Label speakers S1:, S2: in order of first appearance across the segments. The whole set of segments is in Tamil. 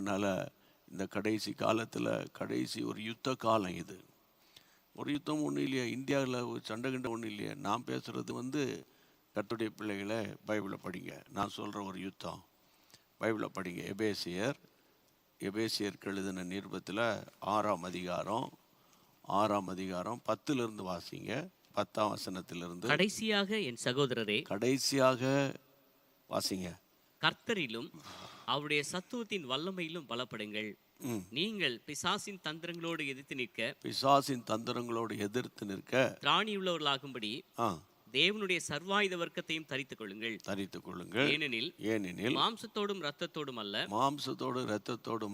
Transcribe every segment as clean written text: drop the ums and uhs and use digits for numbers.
S1: அதனால் இந்த கடைசி காலத்தில் கடைசி ஒரு யுத்த காலம் இது. ஒரு யுத்தம் ஒன்றும் இல்லையா, இந்தியாவில் ஒரு சண்டை கிண்ட ஒன்றும் இல்லையா. நான் பேசுகிறது கர்த்தருடைய பிள்ளைகளை பைபிளை படிங்க. நான் சொல்கிற ஒரு யுத்தம் பைபிளை படிங்க. எபேசியருக்கு எழுதின நிருபத்தில் 6ஆம் அதிகாரம் 10லிருந்து வாசிங்க. 10ஆம் வசனத்திலிருந்து.
S2: கடைசியாக என் சகோதரரே,
S1: கடைசியாக வாசிங்க.
S2: கர்த்தரிலும் அவருடைய சத்துவத்தின் வல்லமையிலும் பலப்படுங்கள். நீங்கள் பிசாசின் தந்திரங்களோடு எதிர்த்து நிற்க திராணியுள்ளவர்களாகும்படி தேவனுடைய சர்வாயுத வர்க்கத்தையும் தரித்துக் கொள்ளுங்கள். ஏனெனில் மாம்சத்தோடும் இரத்தத்தோடும்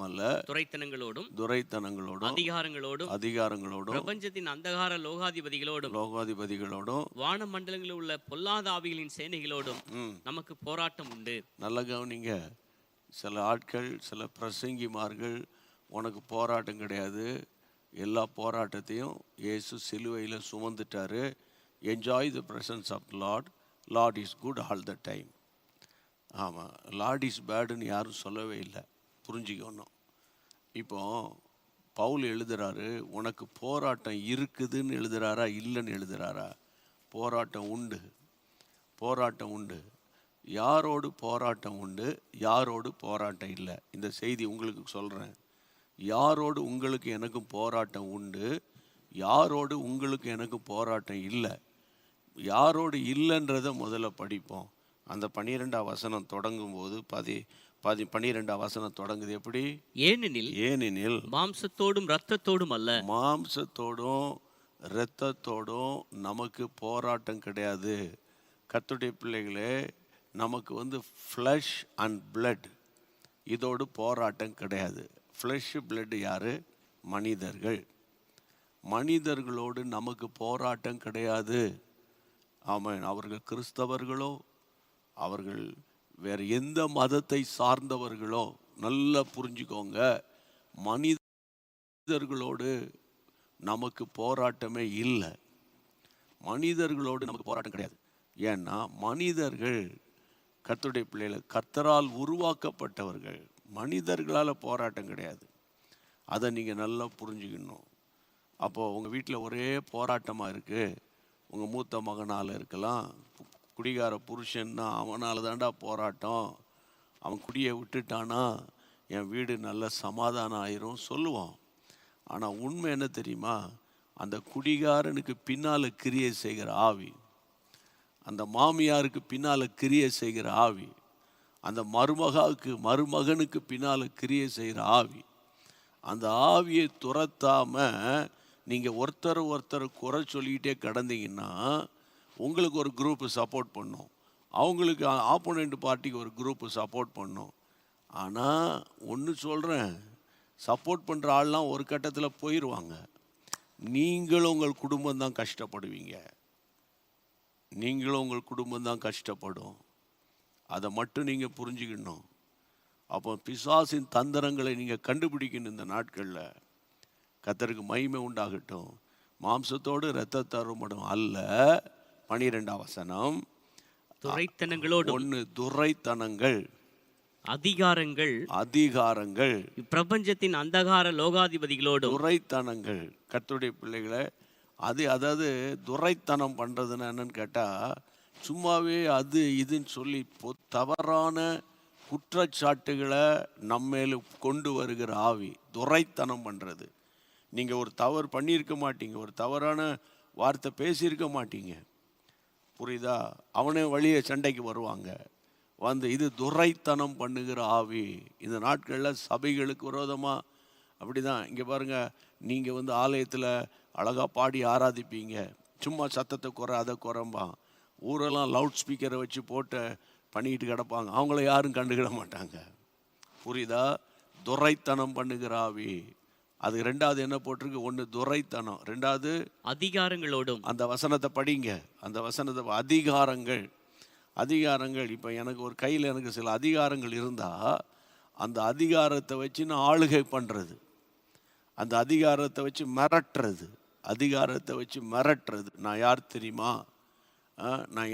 S2: அல்ல, துரைத்தனங்களோடும் அதிகாரங்களோடும் பிரபஞ்சத்தின் அந்தகார லோகாதிபதிகளோடும் வானமண்டலங்களில் உள்ள பொல்லாத ஆவிகளின் சேனைகளோடும் நமக்கு போராட்டம் உண்டு.
S1: நல்ல கவனிங்க. சில ஆட்கள், சில பிரசங்கிமார்கள் உனக்கு போராட்டம் கிடையாது, எல்லா போராட்டத்தையும் இயேசு சிலுவையில் சுமந்துட்டாரு, enjoy the presence of lord is good all the time. ஆமாம், லார்ட் இஸ் பேடுன்னு யாரும் சொல்லவே இல்லை, புரிஞ்சுக்கணும். இப்போ பவுல் எழுதுறாரு, உனக்கு போராட்டம் இருக்குதுன்னு எழுதுறாரா இல்லைன்னு எழுதுறாரா? போராட்டம் உண்டு. யாரோடு போராட்டம் உண்டு, யாரோடு போராட்டம் இல்லை? இந்த செய்தி உங்களுக்கு சொல்கிறேன். யாரோடு உங்களுக்கு எனக்கும் போராட்டம் உண்டு, யாரோடு உங்களுக்கு எனக்கும் போராட்டம் இல்லை. யாரோடு இல்லைன்றதை முதல்ல படிப்போம். அந்த 12ஆம் வசனம் தொடங்கும் போது 12ஆம் வசனம் தொடங்குது எப்படி?
S2: ஏனெனில் மாம்சத்தோடும்
S1: இரத்தத்தோடும் நமக்கு போராட்டம் கிடையாது. கர்த்தருடைய பிள்ளைகளே, நமக்கு ஃப்ளஷ் அண்ட் பிளட், இதோடு போராட்டம் கிடையாது. ஃப்ளஷ் பிளட் யாரு? மனிதர்களோடு நமக்கு போராட்டம் கிடையாது. ஆமாம், அவர்கள் கிறிஸ்தவர்களோ, அவர்கள் வேறு எந்த மதத்தை சார்ந்தவர்களோ, நல்லா புரிஞ்சுக்கோங்க, மனிதர்களோடு நமக்கு போராட்டமே இல்லை. மனிதர்களோடு நமக்கு போராட்டம் கிடையாது. ஏன்னா மனிதர்கள் கர்த்தருடைய பிள்ளைகள், கர்த்தரால் உருவாக்கப்பட்டவர்கள். மனிதர்களால் போராட்டம் கிடையாது. அதை நீங்கள் நல்லா புரிஞ்சுக்கணும். அப்போது உங்கள் வீட்டில் ஒரே போராட்டமாக இருக்குது. உங்கள் மூத்த மகனால் இருக்கலாம், குடிகார புருஷன்னா அவனால் தாண்டா போராட்டம், அவன் குடியை விட்டுட்டானா என் வீடு நல்ல சமாதானம் ஆயிரும் சொல்லுவான். ஆனால் உண்மை என்ன தெரியுமா? அந்த குடிகாரனுக்கு பின்னால் கிரியை செய்கிற ஆவி, அந்த மாமியாருக்கு பின்னால் கிரியை செய்கிற ஆவி, அந்த மருமகனுக்கு பின்னால் கிரியை செய்கிற ஆவி, அந்த ஆவியை துரத்தாமல் நீங்கள் ஒருத்தர் குறை சொல்லிக்கிட்டே கடந்தீங்கன்னா உங்களுக்கு ஒரு குரூப்பு சப்போர்ட் பண்ணும், அவங்களுக்கு ஆப்போனண்ட் பார்ட்டிக்கு ஒரு குரூப்பு சப்போர்ட் பண்ணும். ஆனால் ஒன்று சொல்கிறேன், சப்போர்ட் பண்ணுற ஆள்லாம் ஒரு கட்டத்தில் போயிடுவாங்க. நீங்களும் உங்கள் குடும்பம் தான் கஷ்டப்படுவீங்க. உங்கள் குடும்பம் தான் கஷ்டப்படும். அதை மட்டும் நீங்கள் புரிஞ்சுக்கணும். அப்போ பிசாசின் தந்திரங்களை நீங்கள் கண்டுபிடிக்கணும். இந்த நாட்களில் கர்த்தருக்கு மகிமை உண்டாகட்டும். மாம்சத்தோடு இரத்தத்தோடும் அல்ல. 12ஆம் வசனம், துரைத்தனங்கள், அதிகாரங்கள்,
S2: பிரபஞ்சத்தின் அந்தகார லோகாதிபதிகளோடு.
S1: துரைத்தனங்கள் கர்த்தருடைய பிள்ளைகளை, அதாவது துரைத்தனம் பண்ணுறதுன்னு என்னன்னு கேட்டால், சும்மாவே அது இதுன்னு சொல்லி தவறான குற்றச்சாட்டுகளை நம்மேல கொண்டு வருகிற ஆவி. துரைத்தனம் பண்ணுறது. நீங்கள் ஒரு தவறு பண்ணியிருக்க மாட்டீங்க, ஒரு தவறான வார்த்தை பேசியிருக்க மாட்டீங்க, புரியுதா? அவனே வழியை சண்டைக்கு வருவாங்க. இது துரைத்தனம் பண்ணுகிற ஆவி. இந்த நாட்களில் சபைகளுக்கு விரோதமாக அப்படி தான். இங்கே பாருங்கள், நீங்கள் ஆலயத்தில் அழகாக பாடி ஆராதிப்பீங்க, சும்மா சத்தத்தை அதை குறைம்பான். ஊரெல்லாம் லவுட் ஸ்பீக்கரை வச்சு போட்டு பண்ணிக்கிட்டு கிடப்பாங்க, அவங்கள யாரும் கண்டுக்கிட மாட்டாங்க, புரியுதா? துரைத்தனம் பண்ணுகிற ஆவி. அது 2வது என்ன போட்டிருக்கு? 1 துரைத்தனம், 2வது
S2: அதிகாரங்களோடும்.
S1: அந்த வசனத்தை படிங்க. அந்த வசனத்தை, அதிகாரங்கள். இப்போ எனக்கு ஒரு கையில் எனக்கு சில அதிகாரங்கள் இருந்தால் அந்த அதிகாரத்தை வச்சு நான் ஆளுகை பண்ணுறது, அந்த அதிகாரத்தை வச்சு மிரட்டுறது. நான் யார் தெரியுமா? நான்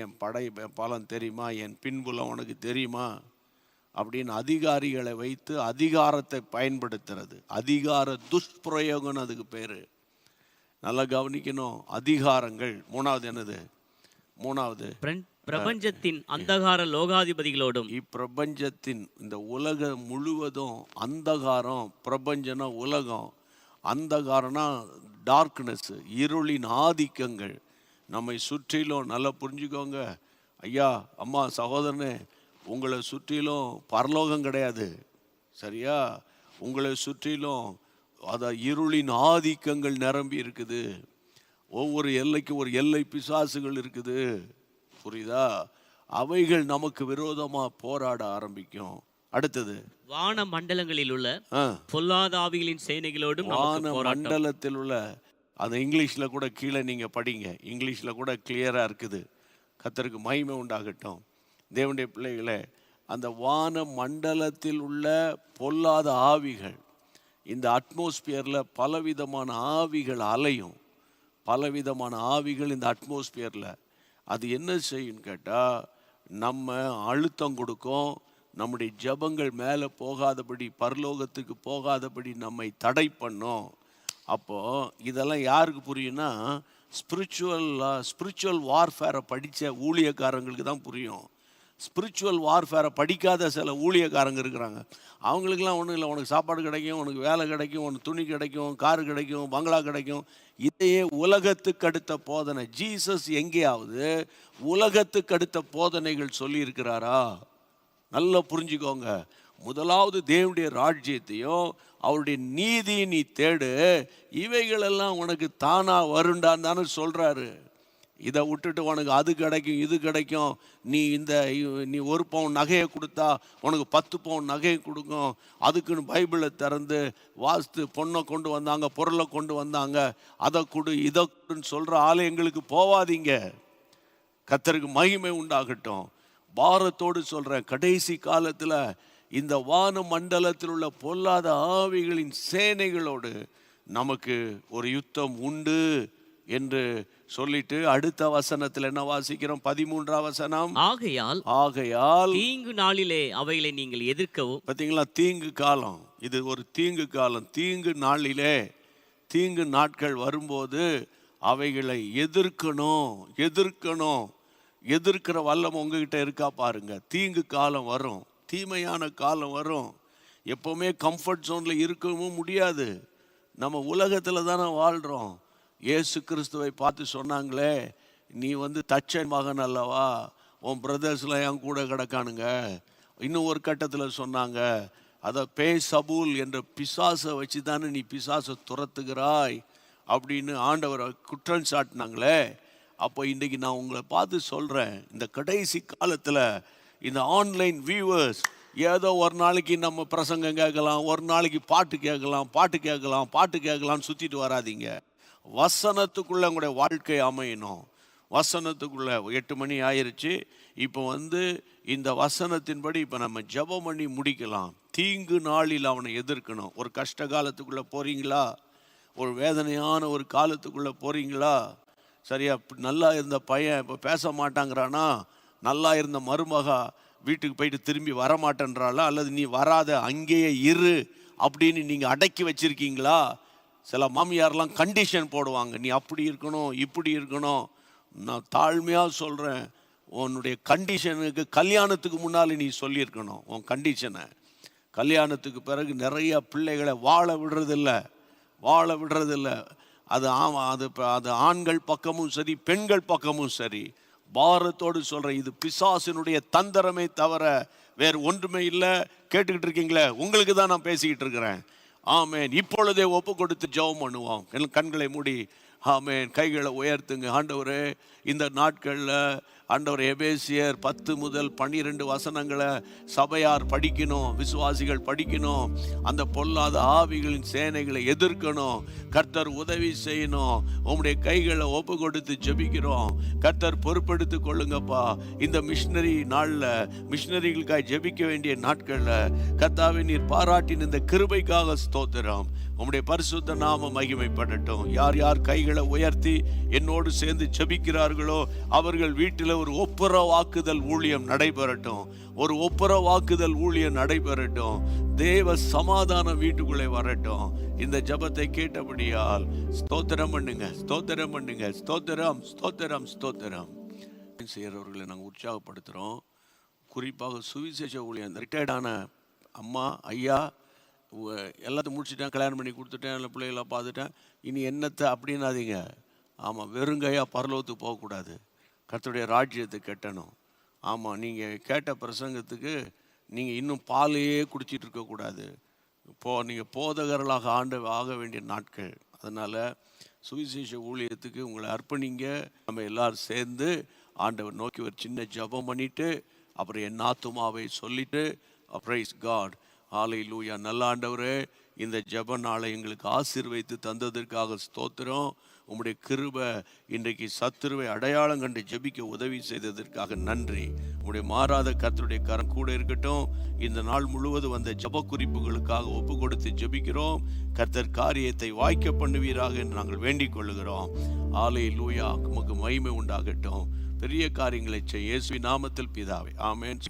S1: என் படை பலம் தெரியுமா? என் பின்புலம் உனக்கு தெரியுமா? அப்படின்னு அதிகாரிகளை வைத்து அதிகாரத்தை பயன்படுத்துறது. அதிகார துஷ்பிரயோகம் அதுக்கு பேர். நல்லா கவனிக்கணும். அதிகாரங்கள். மூணாவது என்னது? மூணாவது
S2: பிரபஞ்சத்தின் அந்தகார லோகாதிபதிகளோடும்.
S1: இப்பிரபஞ்சத்தின் இந்த உலகம் முழுவதும் அந்தகாரம். பிரபஞ்சனா உலகம், அந்தகாரம்னா டார்க்னஸ், இருளின் ஆதிக்கங்கள் நம்மை சுற்றிலும். நல்லா புரிஞ்சுக்கோங்க ஐயா, அம்மா, சகோதரனே, உங்களை சுற்றிலும் பரலோகம் கிடையாது, சரியா? உங்களை சுற்றிலும் இருளின் ஆதிக்கங்கள் நிரம்பி இருக்குது. ஒவ்வொரு எல்லைக்கு ஒரு எல்லை பிசாசுகள் இருக்குது, புரியுதா? அவைகள் நமக்கு விரோதமா போராட ஆரம்பிக்கும். அடுத்தது
S2: வான மண்டலங்களில் உள்ள பொல்லாத ஆவிகளின் சேனைகளோடும்.
S1: வான மண்டலத்தில் உள்ள, அது இங்கிலீஷ்ல கூட கீழே நீங்க படிங்க, இங்கிலீஷ்ல கூட கிளியரா இருக்குது. கர்த்தருக்கு மகிமை உண்டாகட்டும். தேவனுடைய பிள்ளைகளே, அந்த வான மண்டலத்தில் உள்ள பொல்லாத ஆவிகள், இந்த அட்மாஸ்பியர்ல பலவிதமான ஆவிகள் அலையும். பலவிதமான ஆவிகள் இந்த அட்மாஸ்பியர்ல. அது என்ன செய்யும் கேட்டால், நம்ம அழுத்தம் கொடுக்கும். நம்முடைய ஜபங்கள் மேலே போகாதபடி, பரலோகத்துக்கு போகாதபடி நம்மை தடை பண்ணும். அப்போது இதெல்லாம் யாருக்கு புரியும்னா, ஸ்பிரிச்சுவல் வார்ஃபேரை படித்த ஊழியக்காரங்களுக்கு தான் புரியும். ஸ்பிரிச்சுவல் வார்ஃபேரை படிக்காத சில ஊழியக்காரங்க இருக்கிறாங்க. அவங்களுக்கெல்லாம் ஒன்றும் இல்லை, உனக்கு சாப்பாடு கிடைக்கும், உனக்கு வேலை கிடைக்கும், உனக்கு துணி கிடைக்கும், காரு கிடைக்கும், பங்களா கிடைக்கும். இதையே உலகத்துக்கு அடுத்த போதனை. ஜீசஸ் எங்கேயாவது உலகத்துக்கு அடுத்த போதனைகள் சொல்லி இருக்கிறாரா? நல்லா புரிஞ்சுக்கோங்க. முதலாவது தேவனுடைய ராஜ்யத்தையும் அவருடைய நீதியை நீ தேடு, இவைகளெல்லாம் உனக்கு தானா வருண்டான்னு தானே சொல்றாரு. இதை விட்டுட்டு உனக்கு அது கிடைக்கும், இது கிடைக்கும், நீ 1 பவுன் நகையை கொடுத்தா உனக்கு 10 பவுன் நகையை கொடுக்கும், அதுக்குன்னு பைபிளை திறந்து வாஸ்து பொண்ணை கொண்டு வந்தாங்க, பொருளை கொண்டு வந்தாங்க, அதை கொடு இதை கொடுன்னு சொல்கிற ஆலயங்களுக்கு போவாதீங்க. கர்த்தருக்கு மகிமை உண்டாகட்டும். பாரத்தோடு சொல்கிறேன், கடைசி காலத்தில் இந்த வான மண்டலத்தில் உள்ள பொல்லாத ஆவிகளின் சேனைகளோடு நமக்கு ஒரு யுத்தம் உண்டு என்று சொல்லிட்டு அடுத்த வசனத்தில் என்ன வாசிக்கிறோம்? 13ஆம் வசனம். ஆகையால்
S2: தீங்கு நாளிலே அவைகளை நீங்கள் எதிர்க்கவும்.
S1: பார்த்தீங்களா? தீங்கு காலம், இது ஒரு தீங்கு காலம். தீங்கு நாளிலே, தீங்கு நாட்கள் வரும்போது அவைகளை எதிர்க்கணும். எதிர்க்கிற வல்லம் உங்ககிட்ட இருக்கா பாருங்க. தீங்கு காலம் வரும், தீமையான காலம் வரும். எப்பவுமே கம்ஃபர்ட் ஜோன்ல இருக்கவும் முடியாது. நம்ம உலகத்தில் தானே வாழ்கிறோம். இயேசு கிறிஸ்துவை பார்த்து சொன்னாங்களே, நீ தச்சன் மகன் அல்லவா, உன் பிரதர்ஸ்லாம் என் கூட கிடக்கானுங்க. இன்னும் ஒரு கட்டத்தில் சொன்னாங்க, அதை பேசபூல் என்ற பிசாசை வச்சு தானே நீ பிசாசை துரத்துகிறாய் அப்படின்னு ஆண்டவரை குற்றம் சாட்டினாங்களே. அப்போ இன்றைக்கி நான் உங்களை பார்த்து சொல்கிறேன், இந்த கடைசி காலத்தில் இந்த ஆன்லைன் வியூவர்ஸ் ஏதோ ஒரு நாளைக்கு நம்ம பிரசங்கம் கேட்கலாம், ஒரு நாளைக்கு பாட்டு கேட்கலாம்னு சுற்றிட்டு வராதிங்க. வசனத்துக்குள்ளே உங்களுடைய வாழ்க்கை அமையணும். வசனத்துக்குள்ளே 8 மணி ஆயிடுச்சு. இப்போ இந்த வசனத்தின்படி இப்போ நம்ம ஜெபம் பண்ணி முடிக்கலாம். தீங்கு நாளில் அவனை எதிர்க்கணும். ஒரு கஷ்ட காலத்துக்குள்ளே போகிறீங்களா? ஒரு வேதனையான ஒரு காலத்துக்குள்ளே போகிறீங்களா? சரியா? நல்லா இருந்த பையன் இப்போ பேச மாட்டாங்கிறானா? நல்லா இருந்த மருமகா வீட்டுக்கு போயிட்டு திரும்பி வரமாட்டேன்றாளா? அல்லது நீ வராத அங்கேயே இரு அப்படின்னு நீங்கள் அடக்கி வச்சிருக்கீங்களா? சில மாமியார்லாம் கண்டிஷன் போடுவாங்க, நீ அப்படி இருக்கணும், இப்படி இருக்கணும். நான் தாழ்மையாக சொல்கிறேன், உன்னுடைய கண்டிஷனுக்கு கல்யாணத்துக்கு முன்னால் நீ சொல்லியிருக்கணும் உன் கண்டிஷனை. கல்யாணத்துக்கு பிறகு நிறைய பிள்ளைகளை வாழ விடுறதில்ல. அது ஆண்கள் பக்கமும் சரி, பெண்கள் பக்கமும் சரி. பாரத்தோடு சொல்கிறேன், இது பிசாசினுடைய தந்திரமே தவிர வேறு ஒன்றுமே இல்லை. கேட்டுக்கிட்டு இருக்கீங்களே, உங்களுக்கு தான் நான் பேசிக்கிட்டு இருக்கிறேன். ஆமேன். இப்பொழுதே ஒப்பு கொடுத்து ஜெபம் பண்ணுவோம். கண்களை மூடி ஆமேன், கைகளை உயர்த்துங்க. ஆண்டவரே, இந்த நாட்களில் ஆண்டவர் எபேசியர் 10 முதல் 12 வசனங்களை சபையார் படிக்கணும், விசுவாசிகள் படிக்கணும். அந்த பொல்லாத ஆவிகளின் சேனைகளை எதிர்க்கணும். கர்த்தர் உதவி செய்யணும். உங்களுடைய கைகளை ஒப்பு கொடுத்து ஜெபிக்கிறோம். கர்த்தர் பொறுப்பெடுத்து கொள்ளுங்கப்பா. இந்த மிஷினரி நாளில், மிஷினரிகளுக்காக ஜெபிக்க வேண்டிய நாட்களில் கர்த்தாவே, நீர் பாராட்டின இந்த கிருபைக்காக ஸ்தோத்திரம். உம்முடைய பரிசுத்த நாம மகிமைப்படட்டும். யார் யார் கைகளை உயர்த்தி என்னோடு சேர்ந்து ஜெபிக்கிறார்களோ அவர்கள் வீட்டில் ஒரு ஒப்புரவாக்குதல் ஊழியம் நடைபெறட்டும். ஒரு ஒப்புரவாக்குதல் ஊழியம் நடைபெறட்டும். தேவ சமாதானம் வீட்டுக்குள்ளே வரட்டும். இந்த ஜெபத்தை கேட்டபடியால் ஸ்தோத்திரம் பண்ணுங்க, ஸ்தோத்திரம் பண்ணுங்க, ஸ்தோத்திரம், ஸ்தோத்திரம், ஸ்தோத்திரம். செய்கிறவர்களை நாங்கள் உற்சாகப்படுத்துகிறோம். குறிப்பாக சுவிசேஷ ஊழியம் ரிட்டையர்டான அம்மா ஐயா எல்லாத்தையும் முடிச்சுட்டேன், கல்யாணம் பண்ணி கொடுத்துட்டேன், இல்லை பிள்ளைகளை பார்த்துட்டேன், இனி என்னத்தை அப்படின்னாதீங்க. ஆமாம், வெறுங்கையாக பரலோகத்துக்கு போகக்கூடாது, கர்த்தருடைய ராஜ்யத்தை கட்டணும். ஆமாம், நீங்கள் கேட்ட பிரசங்கத்துக்கு நீங்கள் இன்னும் பாலையே குடிச்சிட்டு இருக்கக்கூடாது. நீங்கள் போதகர்களாக ஆக வேண்டிய நாட்கள். அதனால் சுவிசேஷ ஊழியத்துக்கு உங்களை அர்ப்பணிங்க. நம்ம எல்லாரும் சேர்ந்து ஆண்டவர் நோக்கி ஒரு சின்ன ஜெபம் பண்ணிவிட்டு அப்புறம் என் ஆத்துமாவை சொல்லிவிட்டு பிரைஸ் காட், ஹல்லேலூயா. நல்ல ஆண்டவரே, இந்த ஜெப நாளை எங்களுக்கு ஆசீர்வதித்து தந்ததற்காக ஸ்தோத்திரம். உம்முடைய கிருபை இன்றைக்கு சத்துருவை அடையாளம் கண்டு ஜெபிக்க உதவி செய்ததற்காக நன்றி. உம்முடைய மாறாத கர்த்தருடைய கரம் கூட இருக்கட்டும். இந்த நாள் முழுவதும் வந்த ஜெப குறிப்புகளுக்காக ஒப்பு கொடுத்து ஜெபிக்கிறோம். கர்த்தர் காரியத்தை வாய்க்க பண்ணுவீராக என்று நாங்கள் வேண்டிக் கொள்ளுகிறோம். ஹல்லேலூயா. உமக்கு மகிமை உண்டாகட்டும். பெரிய காரியங்களை செய்ய இயேசுவின் நாமத்தில் பிதாவே, ஆமென்.